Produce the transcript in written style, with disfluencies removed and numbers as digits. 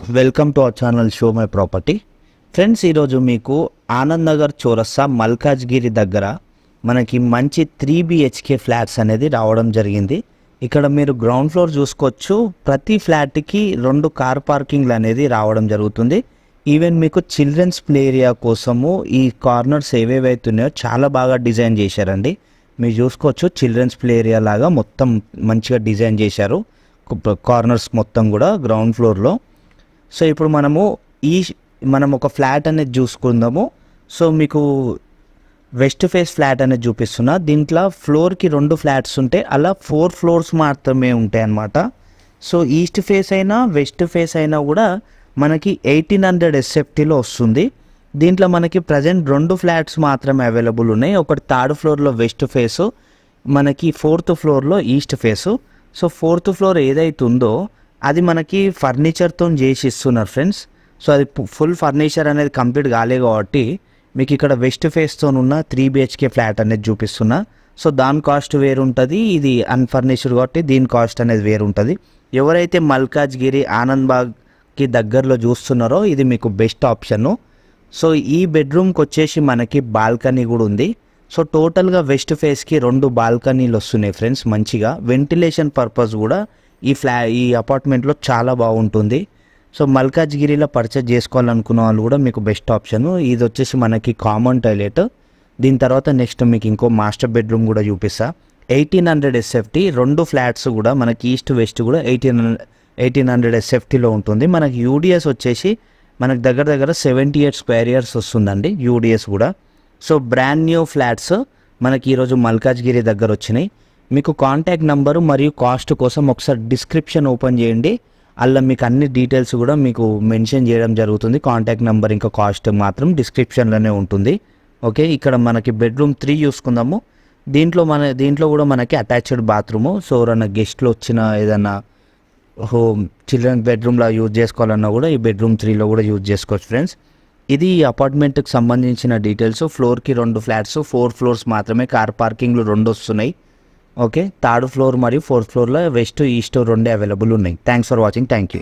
Welcome to our channel show my property. Friends, ఈరోజు మీకు ఆనంద్ నగర్ చౌరస్తా మల్కాజ్గిరి దగ్గర మనకి మంచి 3 BHK ఫ్లాట్స్ అనేది రావడం జరిగింది. ఇక్కడ మీరు గ్రౌండ్ ఫ్లోర్ చూసుకోవచ్చు. ప్రతి ఫ్లాట్కి 2 కార్ పార్కింగ్లు అనేది రావడం జరుగుతుంది. ఈవెన్ మీకు చిల్డ్రన్స్ ప్లే ఏరియా కోసము ఈ కార్నర్స్ ఏవేవైతున్నాయో చాలా బాగా డిజైన్ చేశారండి. మీరు చూసుకోవచ్చు, చిల్డ్రన్స్ ప్లే ఏరియా లాగా మొత్తం మంచిగా డిజైన్ చేశారు కార్నర్స్ మొత్తం కూడా గ్రౌండ్ ఫ్లోర్లో. సో ఇప్పుడు మనం ఒక ఫ్లాట్ అనేది చూసుకుందాము. సో మీకు వెస్ట్ ఫేస్ ఫ్లాట్ అనేది చూపిస్తున్నా. దీంట్లో ఫ్లోర్కి 2 ఫ్లాట్స్ ఉంటాయి, అలా 4 ఫ్లోర్స్ మాత్రమే ఉంటాయి అన్నమాట. సో ఈస్ట్ ఫేస్ అయినా వెస్ట్ ఫేస్ అయినా కూడా మనకి 1800 SFTలో వస్తుంది. దీంట్లో మనకి ప్రజెంట్ 2 ఫ్లాట్స్ మాత్రమే అవైలబుల్ ఉన్నాయి. ఒకటి 3rd ఫ్లోర్లో వెస్ట్ ఫేసు, మనకి 4th ఫ్లోర్లో east face. So 4th floor ఏదైతే ఉందో అది మనకి ఫర్నిచర్తో చేసి ఇస్తున్నారు ఫ్రెండ్స్. సో అది ఫుల్ ఫర్నిచర్ అనేది కంప్లీట్ కాలేదు కాబట్టి మీకు ఇక్కడ వెస్ట్ ఫేస్తో ఉన్న 3 BHK ఫ్లాట్ అనేది చూపిస్తున్నా. సో దాని కాస్ట్ వేరు ఉంటుంది, ఇది అన్ఫర్నిష్డ్ కాబట్టి దీని కాస్ట్ అనేది వేరు ఉంటుంది. ఎవరైతే మల్కాజ్గిరి ఆనంద్ బాగ్కి దగ్గరలో చూస్తున్నారో ఇది మీకు బెస్ట్ ఆప్షను. సో ఈ బెడ్రూమ్కి వచ్చేసి మనకి బాల్కనీ కూడా ఉంది. సో టోటల్గా వెస్ట్ ఫేస్కి 2 బాల్కనీలు వస్తున్నాయి ఫ్రెండ్స్. మంచిగా వెంటిలేషన్ పర్పస్ కూడా ఈ అపార్ట్మెంట్లో చాలా బాగుంటుంది. సో మల్కాజ్గిరిలో పర్చేజ్ చేసుకోవాలనుకున్న వాళ్ళు కూడా మీకు బెస్ట్ ఆప్షన్. ఇది వచ్చేసి మనకి కామన్ టాయిలెట్. దీని తర్వాత నెక్స్ట్ మీకు ఇంకో మాస్టర్ బెడ్రూమ్ కూడా చూపిస్తా. 1800 SFT 2 ఫ్లాట్స్ కూడా మనకి ఈస్ట్ వెస్ట్ కూడా 1800 SFTలో ఉంటుంది. మనకి యూడిఎస్ వచ్చేసి మనకి దగ్గర 78 స్క్వేర్ ఇయర్స్ వస్తుందండి యూడిఎస్ కూడా. సో బ్రాండ్ న్యూ ఫ్లాట్స్ మనకి ఈరోజు మల్కాజ్గిరి దగ్గర వచ్చినాయి. మీకు కాంటాక్ట్ నెంబరు మరియు కాస్ట్ కోసం ఒకసారి డిస్క్రిప్షన్ ఓపెన్ చేయండి. అలా మీకు అన్ని డీటెయిల్స్ కూడా మీకు మెన్షన్ చేయడం జరుగుతుంది. కాంటాక్ట్ నెంబర్ ఇంకా కాస్ట్ మాత్రం డిస్క్రిప్షన్లోనే ఉంటుంది. ఓకే, ఇక్కడ మనకి బెడ్రూమ్ 3 చూసుకుందాము. దీంట్లో కూడా మనకి అటాచ్డ్ బాత్రూము. సో ఎవరైనా గెస్ట్లు వచ్చిన ఏదైనా చిల్డ్రన్ బెడ్రూమ్లో యూజ్ చేసుకోవాలన్నా కూడా ఈ బెడ్రూమ్ 3లో కూడా యూజ్ చేసుకోవచ్చు ఫ్రెండ్స్. ఇది అపార్ట్మెంట్కి సంబంధించిన డీటెయిల్స్. ఫ్లోర్కి 2 ఫ్లాట్స్, 4 ఫ్లోర్స్ మాత్రమే, కార్ పార్కింగ్లు 2 వస్తున్నాయి. ఓకే, 3rd ఫ్లోర్ మరియు 4th ఫ్లోర్లో వెస్ట్ ఈస్ట్ 2 అవైలబుల్ ఉన్నాయి. Thanks for watching. Thank you.